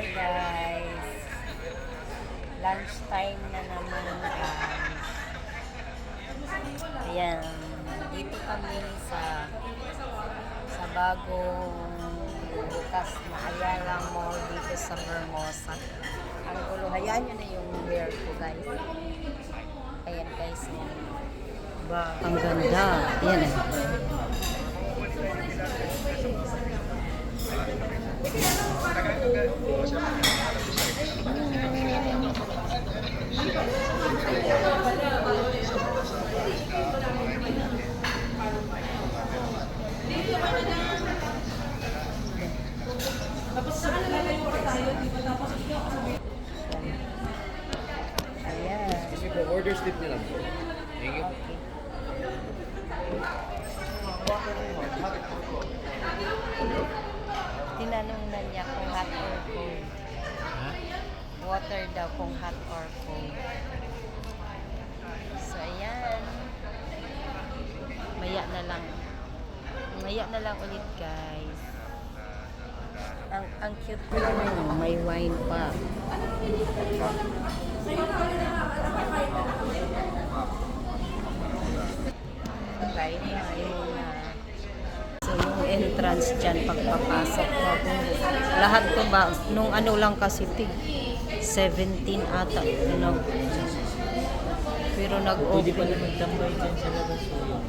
Hi guys, lunch time na naman guys. Ayan, dito kami sa bagong bukas na Ayala Mall dito sa Vermosa. Ang gulo, hayaan nyo na yung hair ko guys. Ayan guys, ba, ang ganda. Ayan eh. Tapos saan nalalayo pa tayo, di ba? Tapos Ayan. Kasi po, order slip nila po. Thank you. Tinanong na niya kung hot or cold. Water daw kung hot or cold. So, ayan. Maya na lang. Maya na lang ulit, guys. Ang cute ko naman. May wine pa. Kain tayo muna. So, yung entrance dyan, pagpapasok mo. Lahat ko ba, nung ano lang kasi, 17 ata. Ano? Pero Pwede nag-open. pala magtambay dyan sa labas po yun.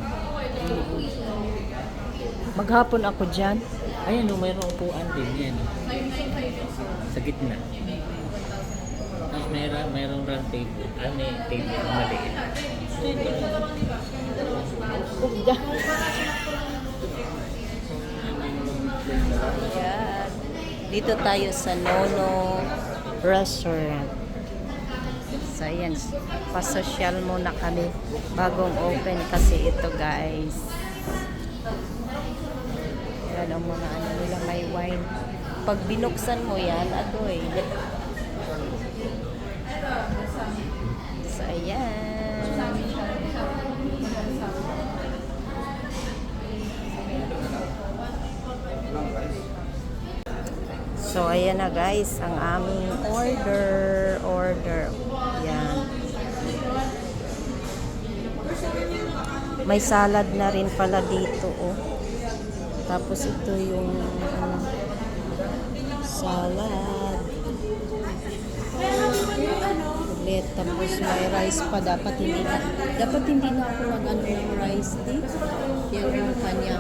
Maghapon ako dyan. Ayan o, mayroong upuan din yan. Sa gitna. Tapos mayroong round table. May table na maliit. Ayan. Dito tayo sa Nono Restaurant. So, ayan. Pasosyal muna kami. Bagong open kasi ito, guys. Yan ang mga ano nila, may wine. Pag binuksan mo yan, adoy. So, ayan. So, ayan na guys, ang aming order. Yan. May salad na rin pala dito, oh. Tapos ito yung salad. Ulit. Tapos may rice pa. Dapat hindi na ako nag-ano ng rice, di? Yan yung kanya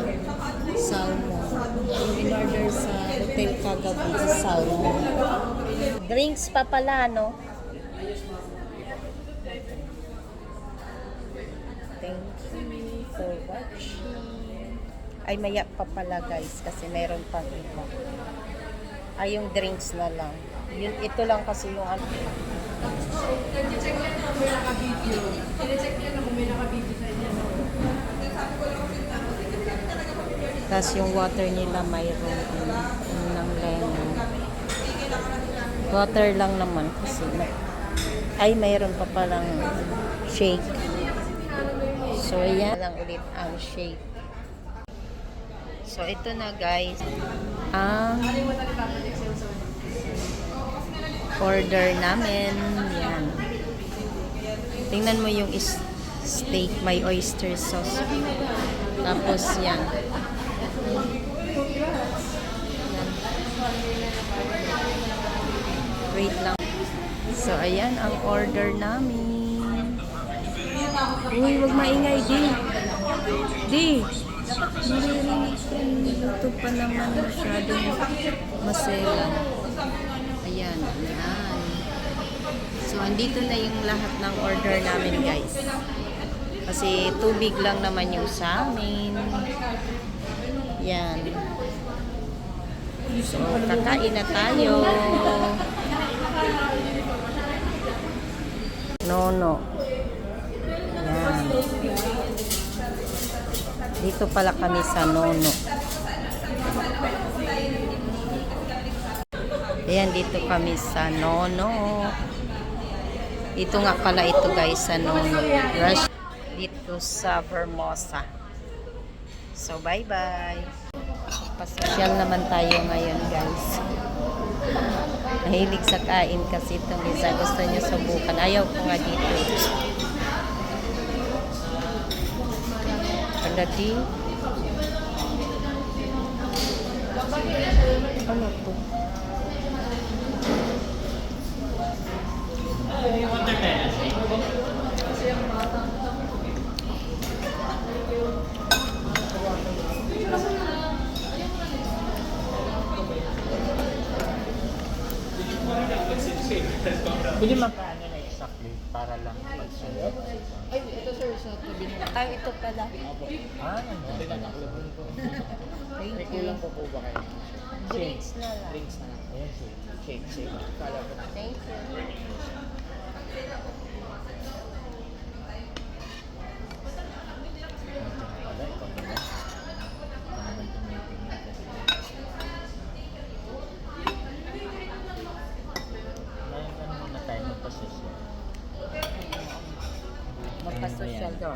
salmon. Yung in-order sa hotel kagabi, sa salmon. Drinks pa pala, no? Thank you for watching. Ay, maya pa pala guys, kasi meron pang iba. Ay, yung drinks na lang. Ito lang kasi yung ano. check yan kung may naka-video. Check yan kung may naka-video sa inyo. Tapos yung water nila mayroon ng lemon. Water lang naman kasi. Ay, mayroon pa palang shake. So, ayan lang ulit ang shake. So, ito na guys. Ang order namin. Yan. Tingnan mo yung steak. May oyster sauce. Tapos yan. Wait lang. So, ayan ang order namin. Uy, wag maingay, Di. Di. Maririnig ko. Luto pa naman masyadong masela. Ayan, ayan. So, andito na yung lahat ng order namin, guys. Kasi tubig lang naman yung sa amin. Yan. So, kakain na tayo. Nono. Yan. Dito pala kami sa Nono. Ayan, dito kami sa Nono. Ito nga pala ito guys sa Nono. Rush dito sa Vermosa. So, bye-bye. Pasosyal naman tayo ngayon, guys. Mahilig sa kain kasi itong isa. Gusto niya subukan. Ayaw ko nga dito. Alati. Ano to? Pwede magkaano na exactly para lang pagsunod. Ay, ito sir, sa tabi na. Ay, ito pala. Nandun na ako. Thank May you. kulang po ba kayo? Drinks na lang. Drinks na lang. Ayan, shake. Kala ko na. Thank you. Wala, ikaw na lang. Ikaw naman itong meeting natin. May ano muna tayo magpasosyo. Magpa-social daw.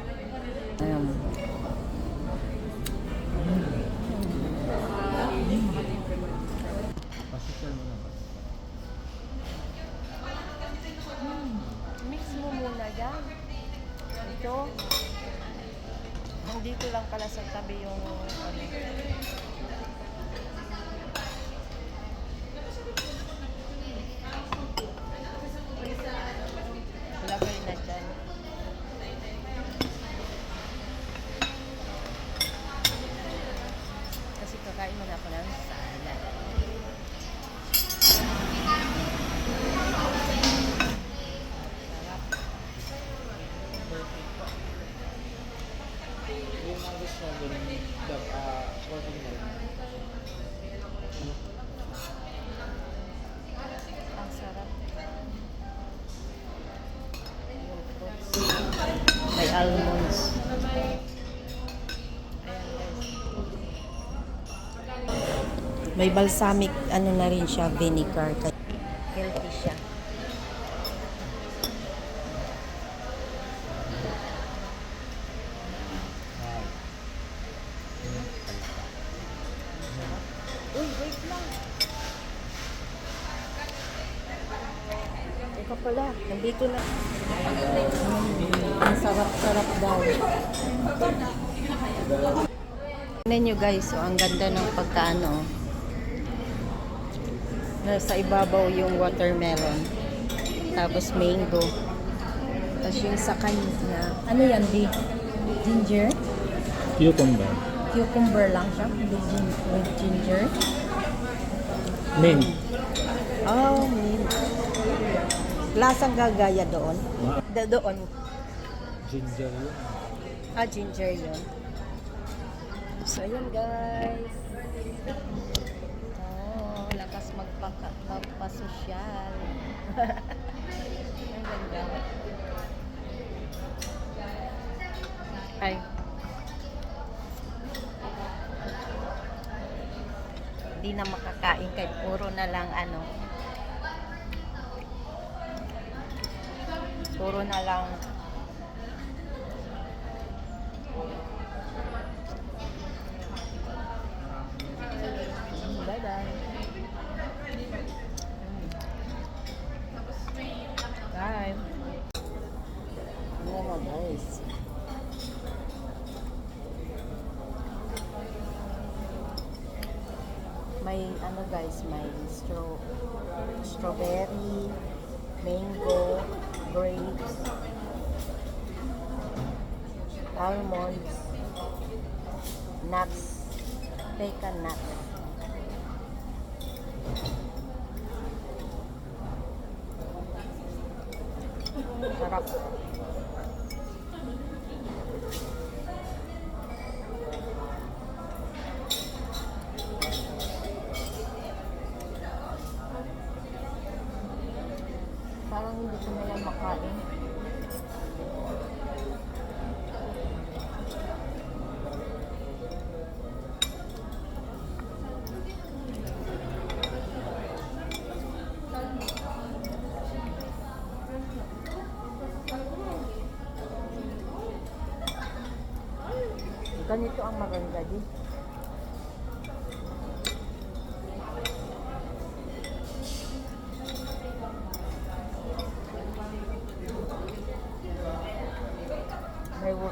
Pasosyo muna ba? Mix mo muna yan. Ito. Nandito lang pala sa tabi yung ano. Lagay na dyan. Kasi kakain mo na ako ng salad. Sarap. Yung mga gusto mo din, working na lang. Ang sarap. Yung fruits. May almonds. Ayan guys. May balsamic ano na rin siya, vinegar. Healthy siya. Wow. Uy, wait lang. Ikaw pala, nandito na. Ang sarap-sarap daw. Tignan nyo guys, so ang ganda ng pagkaano. Nasa ibabaw yung watermelon. Tapos mango. Tapos yung sa kanya. Ano yan, Di? Ginger? Cucumber. Cucumber lang siya with ginger. Mint. Oh, mint. Lasang gagaya doon. Doon. Ginger yun. Ah, ginger yun. So, yun guys. Oh, lakas magpasosyal. Ang ganda. Ay. Hindi na makakain kahit puro na lang ano. Puro na lang bye-bye. Bye. Ano mo guys? May ano guys, may strawberry, mango, grapes, almonds, nuts, pecan nuts. Sarap. Parang hindi ko na yan makain. Ganito ang maganda din.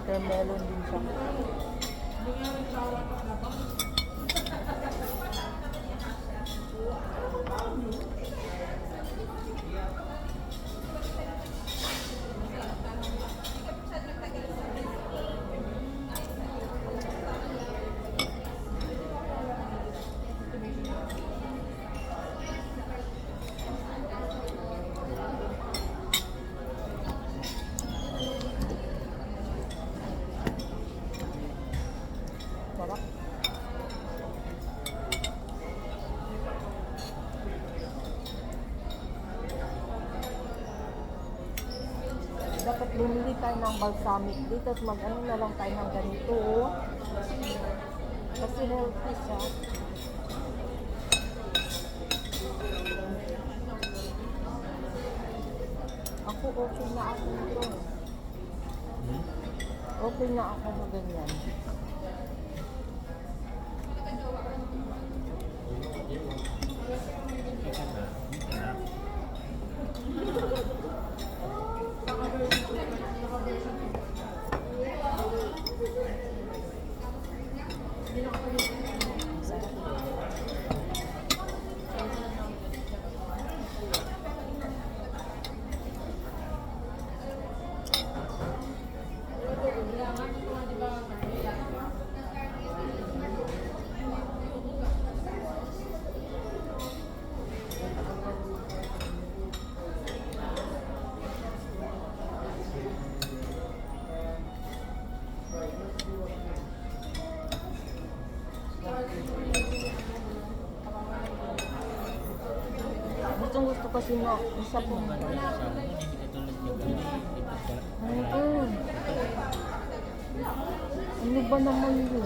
Watermelon din siya. Sarap. Dapat bumili tayo ng balsamic dito at mag-ano na lang tayo ng ganito. Oh. Kasi healthy siya. Ako okay na ako nito. Okay na ako sa ganyan. Gusto kasi na isa po. Ano ba naman yun?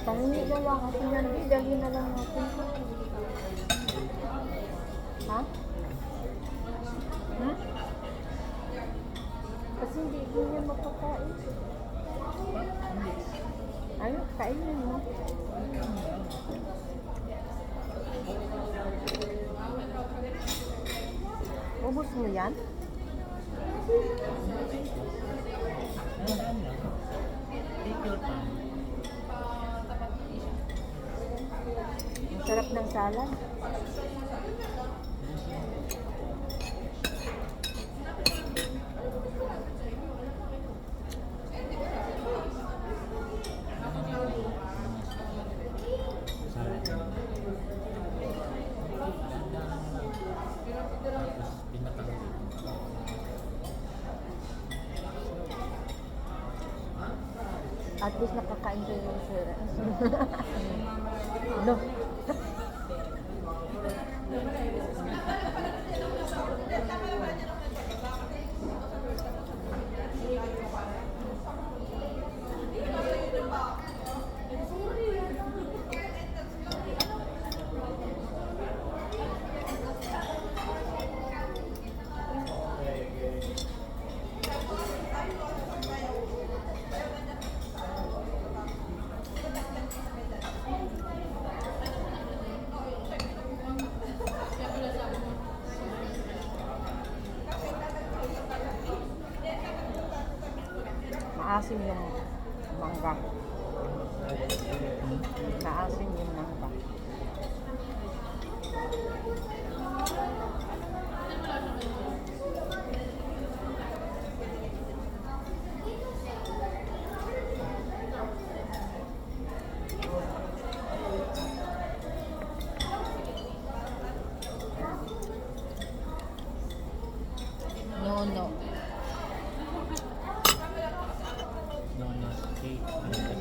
Pahingi na lang kasi yan. Dali na lang natin. Ha? Ha? Kasi hindi ko niya makakain. Ayun, kainin mo. Ubus mo yan? Ang sarap ng salad. At least nakakain ko yung sir. No. Maasim yung mangga. Maasim yung mangga. No, no. No, no. Okay.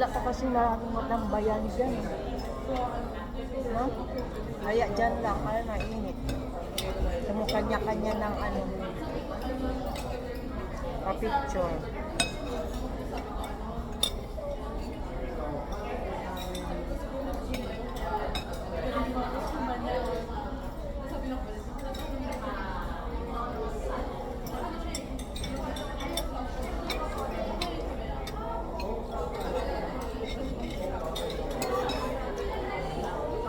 Wala ka kasi naringot ng bayan dyan. No? Kaya dyan lang, kaya mainit. Mo kanya-kanya ng ano, pa-picture.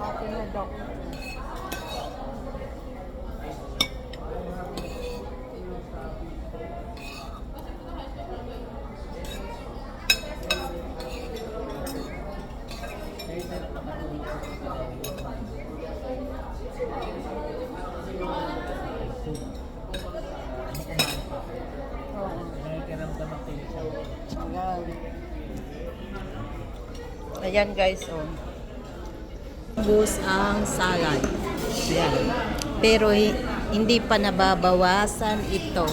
Okay na, Doc. Ayan. Ayan guys, oh. Ubus ang salad. Ayan. Pero hindi pa nababawasan ito.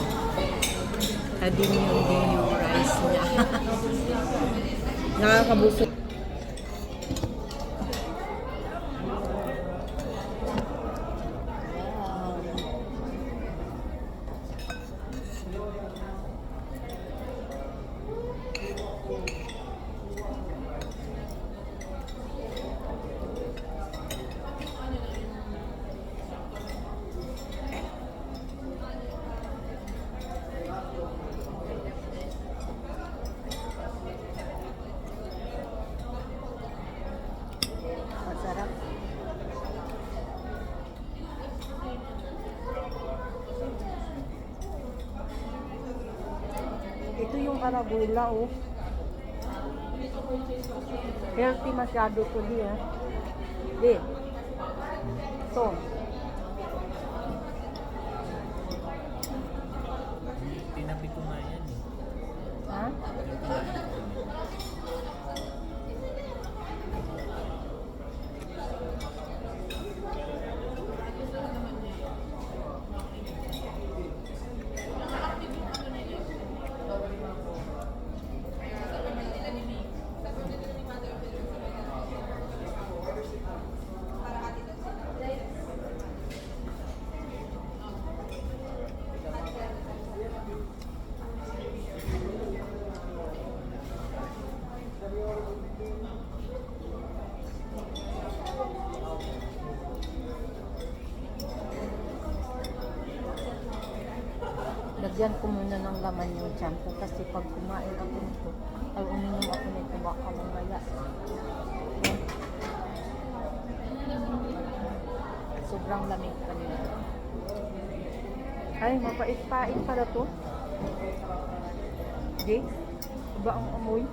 Adin yung rice niya. Nakakabusog. Masarap. Ito yung arugula, oh. Healthy masyado to di, eh. Di. Ito. Tinabi ko nga yan eh. Ha? Lagyan ko muna ng laman yung tiyan ko kasi pag kumain ako nito, ay uminom ako nito baka mamaya. Sobrang lamig pa nila. Ay, mapait-pait pala to. Di? Iba ang amoy.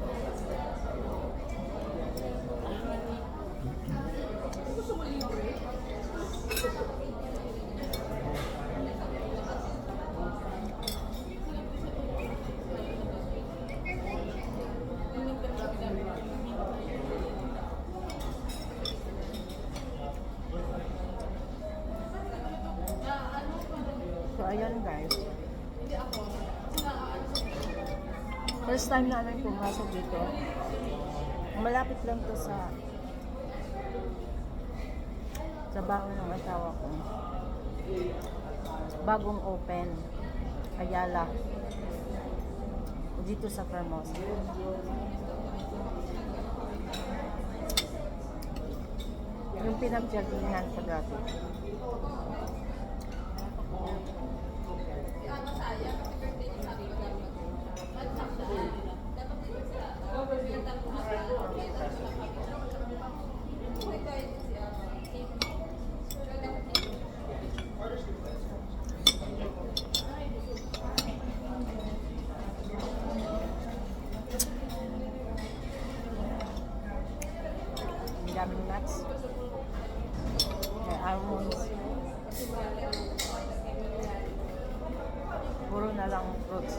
So, ayan guys. First time namin pumasok dito. Malapit lang to sa bahay ng asawa ko. Bagong open. Ayala. Dito sa Fermosa. Yung pinagjagingan ko dati. Ang daming nuts. May almonds. Puro na lang fruits.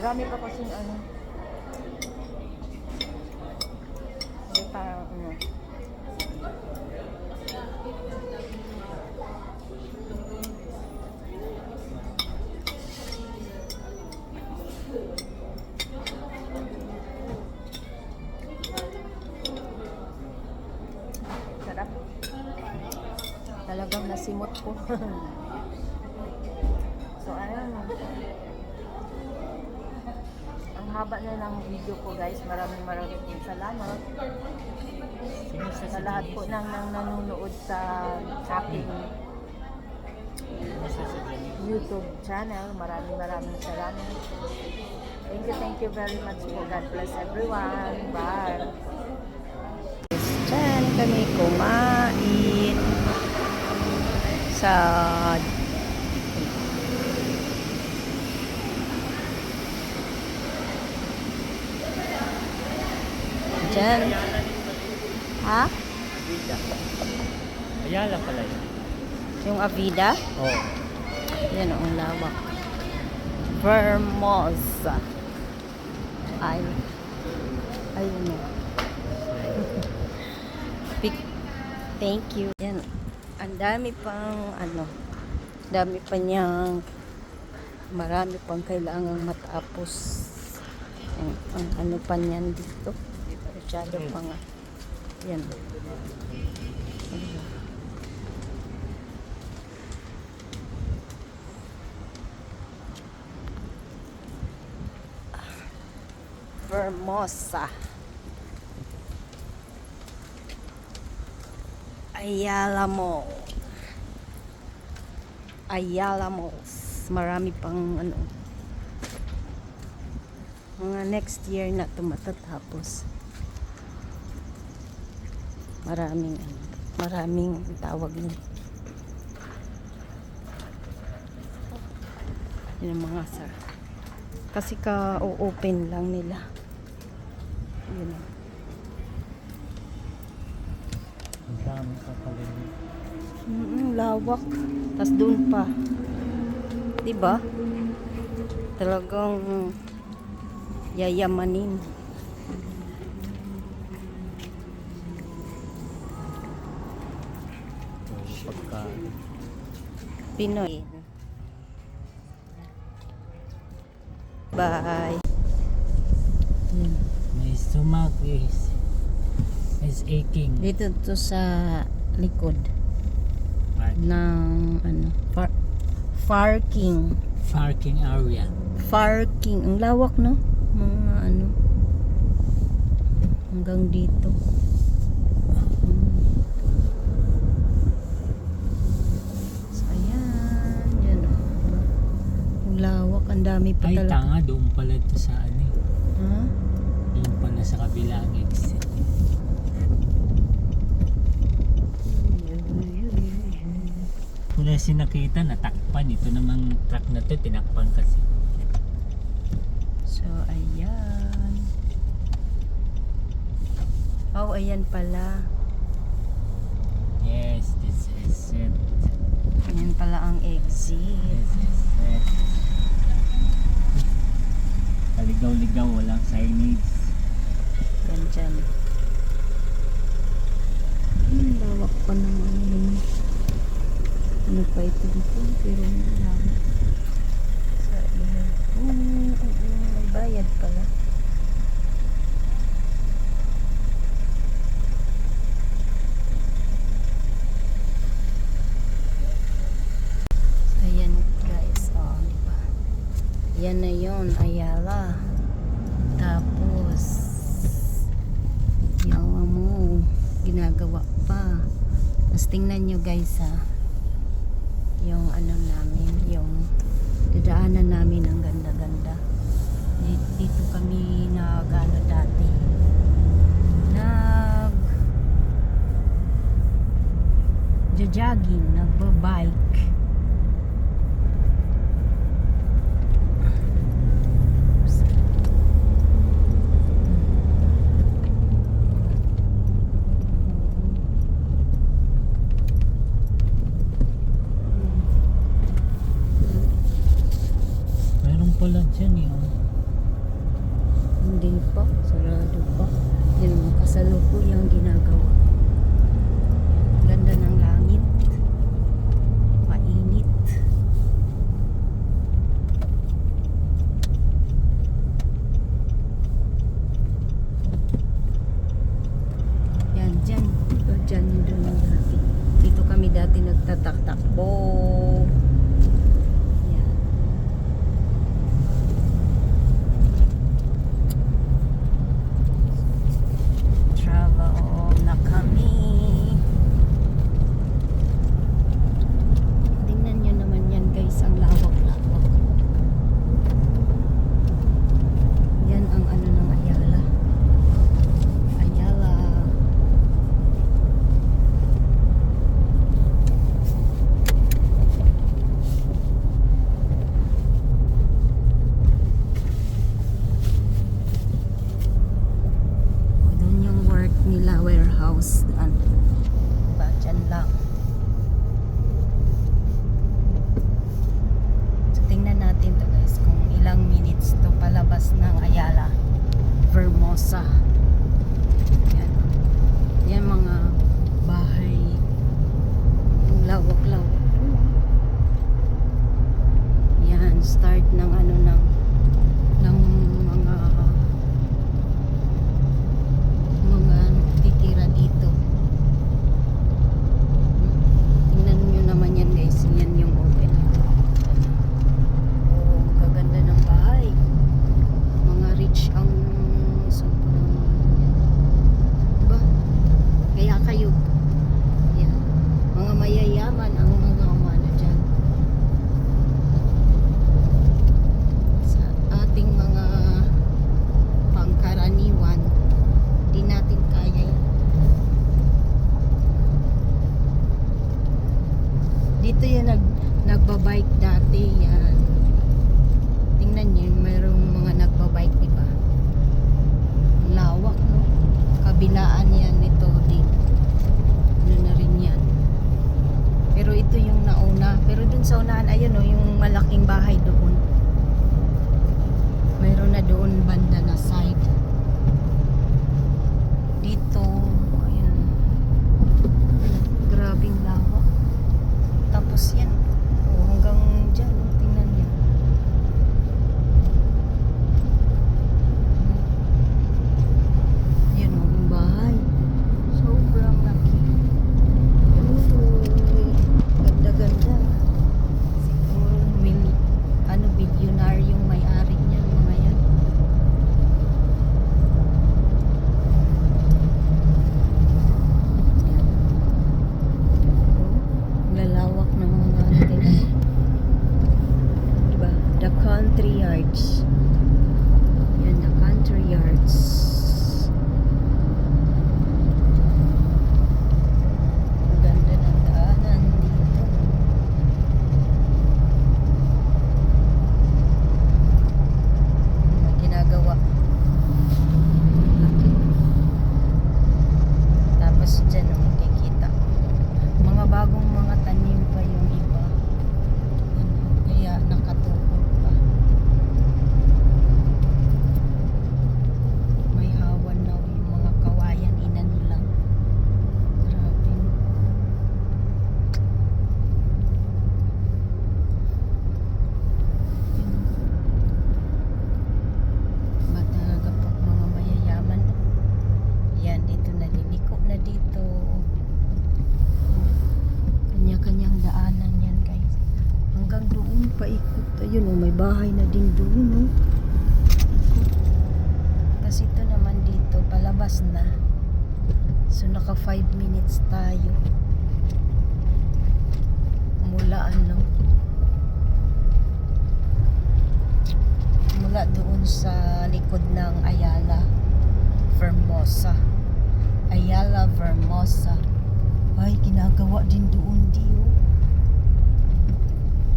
Marami pa kasing ano. Hindi parang ano. Sarap. Talagang nasimot ko. So, ayun. Ang haba na ng video ko, guys. Maraming salamat sa lahat po ng nanonood sa aking YouTube channel. Maraming salamat. Thank you very much po. God bless everyone. Bye. Diyan kami kumain sa Diyan. Ha? Ayala pala yun. Yung Avida? Oo. Yan ang lawak. Vermosa. Ayun na. Thank you. Yan. Ang dami pang dami pa niyang marami pang kailangang matapos. Ang ano pa niyan dito. Masyado pa nga. Yan. Vermosa. Ayala Malls. Marami pang mga next year na ito matatapos. Maraming tawag nila. Yun ang mga kasi ka-open lang nila. Yun. Ang dami sa paligid. Lawak. Tas doon pa. Diba? Talagang yayamanin. Pagka Pinoy. Bye. Yan. my stomach is aching. Dito to sa likod Park. ng parking. Parking area. Parking. Ang lawak, no? Mga hanggang dito. So, ayan. Yan. Ang lawak. Ang dami pa Ay, talaga. tanga. Doon pala ito sa Ha? Doon pala sa kabilang exit. Wala sinakita, natakpan. Ito namang truck na to, tinakpan kasi. So, ayan. Oh, ayan pala. Yes, this is it. Ayan pala ang exit. This is it. Kaligaw-ligaw, walang signage. Yan dyan. Lawak pa naman yun. Ano pa ito dito? Pero wala. So, ayan. May bayad pala. Ayan guys. Oh, diba? Yan na yun. Ayala. Tapos yawa mo. Ginagawa pa. Tapos tingnan nyo guys ha. Yung namin, yung dadaanan namin ang ganda-ganda. Dito kami dati. Jogging, nagbo-bike. Meron pala dyan eh. Oh. Hermosa. Yan. Yan mga bahay. Yung lawak-lawak. Yan, start ng ano ng mga titira dito. Tingnan nyo naman yan guys. Yan yung open. Oh, gaganda ng bahay. Mga rich ang sobrang, diba? Kaya kayo, yan, mga mayayaman ang mga umano dyan. Sa ating mga pangkaraniwan, di natin kaya yan. Dito yan nagbabike dati yan. Tingnan nyo, mayroong mga nagbabike, diba? Lawak, no? Kabilaan yan nito din. Ano na rin yan. Pero ito yung nauna. Pero dun sa unahan, ayun o, yung malaking bahay doon. Mayroon na doon banda na side. Dito, ayan. Grabing lawak. Tapos yan. O, hanggang dyan. Tingnan niyo. Yan o, yung bahay. Sobrang laki. Uy, ganda-ganda. Siguro bilyonaryong may-ari niyan mga yan. Lalawak ng mga antena. Diba? The country yards. Yan, the country yards. Ang ganda ng daanan dito. Ang ginagawa. Laki. Tapos dyan, makikita. Mga bagong mga tanim pa yung iba. Kaya nakatukod pa. May hawan na yung mga kawayan inanilang. Grabe. Ba talaga po mga mayayaman? Yan, dito naliliko na dito. Kanya-kanyang daanan yan guys. Hanggang doon paikot. Ayun o, may bahay na din doon o. Tapos ito naman dito, palabas na. So naka 5 minutes tayo. Mula mula doon sa likod ng Ayala Vermosa. Ayala Vermosa. Ay, ginagawa din doon, Dio.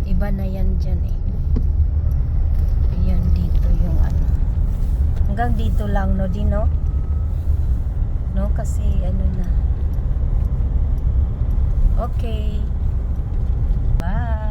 Iba na yan dyan eh. Ayan, dito yung ano. Hanggang dito lang, no, Dino? No, kasi ano na. Okay. Bye.